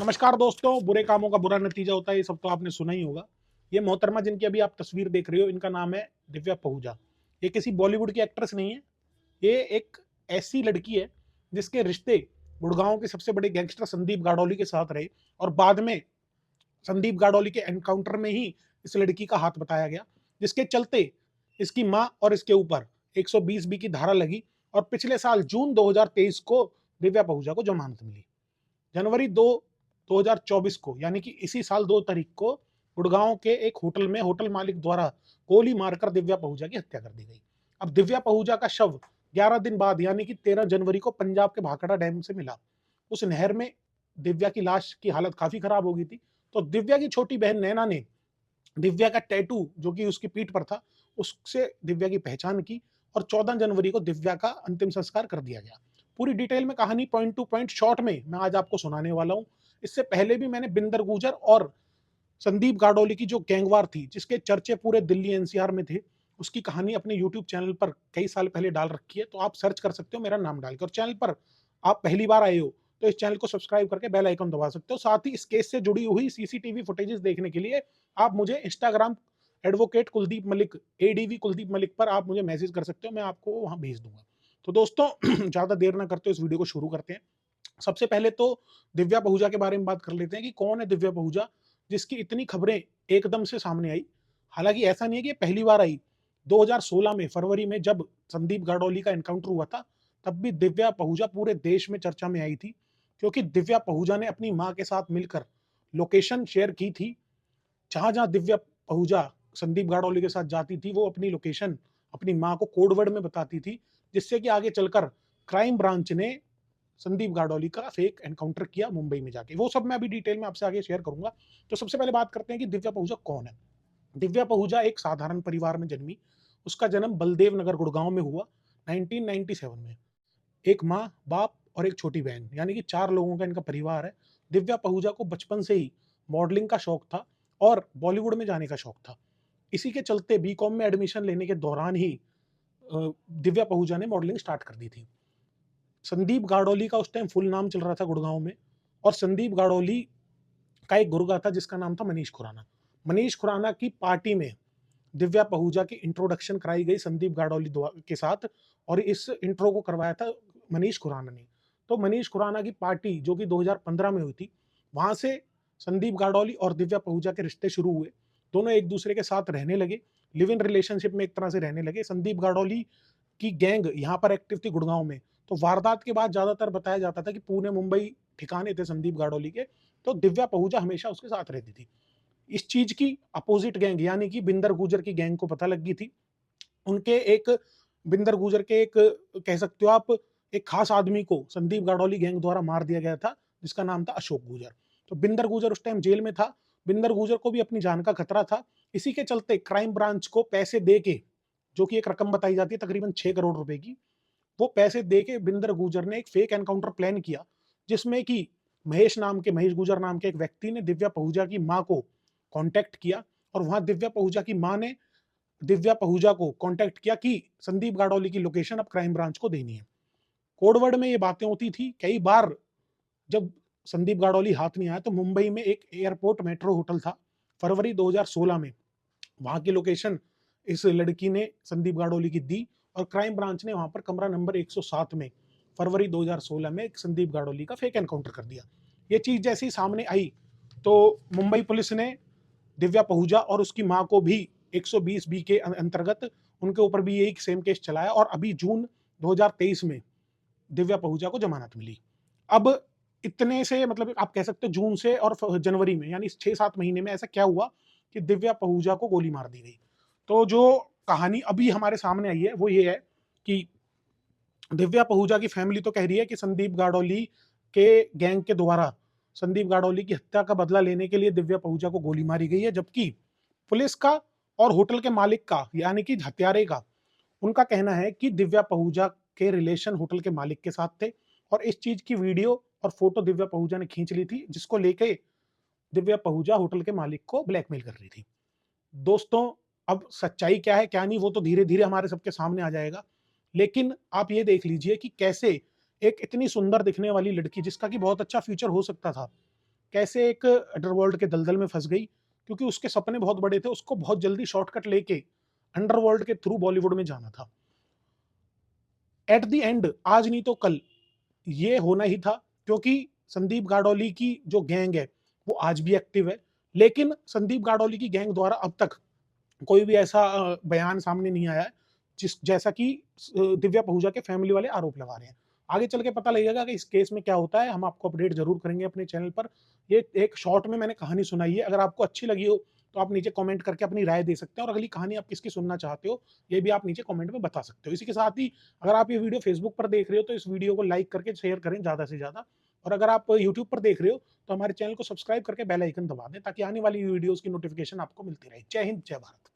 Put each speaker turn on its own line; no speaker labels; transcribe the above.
नमस्कार दोस्तों। बुरे कामों का बुरा नतीजा होता है, ये सब तो आपने सुना ही होगा। ये मोहतरमा जिनकी अभी आप तस्वीर देख रहे हो, इनका नाम है दिव्या पहूजा। ये किसी बॉलीवुड की एक्ट्रेस नहीं है। ये एक ऐसी लड़की है जिसके रिश्ते गुड़गांव के सबसे बड़े गैंगस्टर संदीप गाड़ोली के साथ रहे, और बाद में संदीप गाड़ोली के एनकाउंटर में ही इस लड़की का हाथ बताया गया, जिसके चलते इसकी मां और इसके ऊपर 120 बी की धारा लगी। और पिछले साल जून 2023 को दिव्या पहूजा को जमानत मिली। जनवरी 2024 को, यानी कि इसी साल 2 तारीख को, गुड़गांव के एक होटल में होटल मालिक द्वारा गोली मारकर दिव्या पहूजा की हत्या कर दी गई। अब दिव्या पहूजा का शव 11 दिन बाद, यानी कि 13 जनवरी को पंजाब के भाखड़ा डैम से मिला। उस नहर में दिव्या की लाश की हालत काफी खराब हो गई थी। तो दिव्या की छोटी बहन नैना ने दिव्या का टैटू जो कि उसकी पीठ पर था, उससे दिव्या की पहचान की, और 14 जनवरी को दिव्या का अंतिम संस्कार कर दिया गया। पूरी डिटेल में कहानी पॉइंट टू पॉइंट शॉर्ट में मैं आज आपको सुनाने वाला हूं। इससे पहले भी मैंने बिंदर गुर्जर और संदीप गाड़ोली की जो गैंगवार थी, जिसके चर्चे पूरे दिल्ली एनसीआर में थे, उसकी कहानी अपने यूट्यूब चैनल पर कई साल पहले डाल रखी है। तो आप सर्च कर सकते हो मेरा नाम डाल के, और चैनल पर आप पहली बार आए हो तो इस चैनल को सब्सक्राइब करके बेल आइकन दबा सकते हो। साथ ही इस केस से जुड़ी हुई सीसीटीवी फुटेजेस देखने के लिए आप मुझे Instagram advocate Kuldeep Malik, ADV Kuldeep Malik पर आप मुझे मैसेज कर सकते हो, मैं आपको वहां भेज दूंगा। तो दोस्तों ज्यादा देर ना करते इस वीडियो को शुरू करते हैं। सबसे पहले तो दिव्या पहूजा के बारे में बात कर लेते हैं कि कौन है दिव्या पहूजा, जिसकी इतनी खबरें एकदम से सामने आई। हालांकि ऐसा नहीं है कि ये पहली बार आई। 2016 में फरवरी में जब संदीप गाड़ोली का एनकाउंटर हुआ था, तब भी दिव्या पहूजा पूरे देश में चर्चा में आई थी, क्योंकि दिव्या पहूजा ने अपनी मां के साथ मिलकर लोकेशन शेयर की थी। जहां जहां दिव्या पहूजा संदीप गाड़ोली के साथ जाती थी, वो अपनी लोकेशन अपनी मां को कोडवर्ड में बताती थी, जिससे कि आगे चलकर क्राइम ब्रांच ने संदीप गाड़ोली का फेक एनकाउंटर किया मुंबई में जाके। वो सब मैं अभी डिटेल में आपसे आगे शेयर करूंगा। तो सबसे पहले बात करते हैं कि दिव्या पहूजा कौन है। दिव्या पहूजा एक साधारण परिवार में जन्मी। उसका जन्म बलदेव नगर गुड़गांव में हुआ 1997 में। एक माँ, बाप और एक छोटी बहन, यानी कि 4 लोगों का इनका परिवार है। दिव्या पहूजा को बचपन से ही मॉडलिंग का शौक था और बॉलीवुड में जाने का शौक था। इसी के चलते बीकॉम में एडमिशन लेने के दौरान ही दिव्या पहूजा ने मॉडलिंग स्टार्ट कर दी थी। संदीप गाड़ोली का उस टाइम फुल नाम चल रहा था गुड़गांव में, और संदीप गाड़ोली का एक गुर्गा था जिसका नाम था मनीष खुराना। मनीष खुराना की पार्टी में दिव्या पहूजा की इंट्रोडक्शन कराई गई संदीप गाड़ोली के साथ, और इस इंट्रो को करवाया था मनीष खुराना ने। तो मनीष खुराना की पार्टी जो कि 2015 में हुई थी, वहां से संदीप गाड़ोली और दिव्या पहूजा के रिश्ते शुरू हुए। दोनों एक दूसरे के साथ रहने लगे, लिव इन रिलेशनशिप में एक तरह से रहने लगे। संदीप गाड़ोली की गैंग यहाँ पर एक्टिव थी गुड़गांव में। तो वारदात के बाद ज्यादातर बताया जाता था कि पुणे मुंबई ठिकाने थे संदीप गाड़ोली के, तो दिव्या पहूजा हमेशा उसके साथ रहती थी। इस चीज की अपोजिट गैंग, यानी कि बिंदर गुर्जर की गैंग को पता लग गई थी। उनके एक बिंदर गुर्जर के एक, कह सकते हो आप, एक खास आदमी को संदीप गाड़ोली गैंग द्वारा मार दिया गया था, जिसका नाम था अशोक गुर्जर। तो बिंदर गुर्जर उस टाइम जेल में था। बिंदर गुर्जर को भी अपनी जान का खतरा था। इसी के चलते क्राइम ब्रांच को पैसे दे के, जो कि एक रकम बताई जाती है तकरीबन 6 करोड़ रुपए की, वो पैसे दे के बिंदर गुर्जर ने एक फेक एनकाउंटर प्लान किया, जिसमें कि महेश गुर्जर नाम के एक व्यक्ति ने दिव्या पहूजा की मां को कांटेक्ट किया, और वहां दिव्या पहूजा की मां ने दिव्या पहूजा को कांटेक्ट किया कि संदीप गाड़ोली की लोकेशन अब क्राइम ब्रांच को देनी है। कोडवर्ड में ये बातें होती थी कई बार। जब संदीप गाड़ोली हाथ नहीं आया, तो मुंबई में एक एयरपोर्ट मेट्रो होटल था, फरवरी 2016 में वहां की लोकेशन इस लड़की ने संदीप गाड़ोली की दी, और क्राइम ब्रांच ने वहां पर कमरा नंबर 107 में फरवरी 2016 में एक संदीप गाड़ोली का फेक एनकाउंटर कर दिया। ये चीज जैसे ही सामने आई, तो मुंबई पुलिस ने दिव्या पहूजा और उसकी मां को भी 120 बी के अंतर्गत उनके ऊपर भी यही सेम केस चलाया, और अभी जून 2023 में दिव्या पहूजा को जमानत मिली। अब इतने से, मतलब आप कह सकते हो जून से और जनवरी में, यानी 6-7 महीने में ऐसा क्या हुआ कि दिव्या पहूजा को गोली मार दी गई। तो जो कहानी अभी हमारे सामने आई है वो ये है कि दिव्या पहूजा की फैमिली तो कह रही है कि संदीप गाड़ोली के गैंग के द्वारा संदीप गाड़ोली की हत्या का बदला लेने के लिए दिव्या पहूजा को गोली मारी गई है, जबकि पुलिस का और होटल के मालिक का, यानी कि हत्यारे का, उनका कहना है कि दिव्या पहूजा के रिलेशन होटल के मालिक के साथ थे, और इस चीज की वीडियो और फोटो दिव्या पहूजा ने खींच ली थी, जिसको लेके दिव्या पहूजा होटल के मालिक को ब्लैकमेल कर रही थी। दोस्तों, अब सच्चाई क्या है क्या नहीं, वो तो धीरे धीरे हमारे सबके सामने आ जाएगा। लेकिन आप ये देख लीजिए कि कैसे एक इतनी सुंदर दिखने वाली लड़की, जिसका कि बहुत अच्छा फ्यूचर हो सकता था, कैसे एक अंडरवर्ल्ड के दलदल में फंस गई, क्योंकि उसके सपने बहुत बड़े थे, उसको बहुत जल्दी शॉर्टकट लेके अंडरवर्ल्ड के थ्रू बॉलीवुड में जाना था। एट द एंड आज नहीं तो कल ये होना ही था, क्योंकि संदीप गाडोली की जो गैंग है वो आज भी एक्टिव है, लेकिन संदीप गाडोली की गैंग द्वारा अब तक कोई भी ऐसा बयान सामने नहीं आया है जिस जैसा कि दिव्या पहूजा के फैमिली वाले आरोप लगा रहे हैं। आगे चल के पता लगेगा कि इस केस में क्या होता है, हम आपको अपडेट जरूर करेंगे अपने चैनल पर। ये एक शॉर्ट में मैंने कहानी सुनाई है, अगर आपको अच्छी लगी हो तो आप नीचे कमेंट करके अपनी राय दे सकते हैं, और अगली कहानी आप किसकी सुनना चाहते हो ये भी आप नीचे कमेंट में बता सकते हो। इसी के साथ ही अगर आप ये वीडियो फेसबुक पर देख रहे हो तो इस वीडियो को लाइक करके शेयर करें ज़्यादा से ज़्यादा, और अगर आप यूट्यूब पर देख रहे हो तो हमारे चैनल को सब्सक्राइब करके बेल आइकन दबा दें, ताकि आने वाली वीडियोज़ की नोटिफिकेशन आपको मिलती रहे। जय हिंद, जय भारत।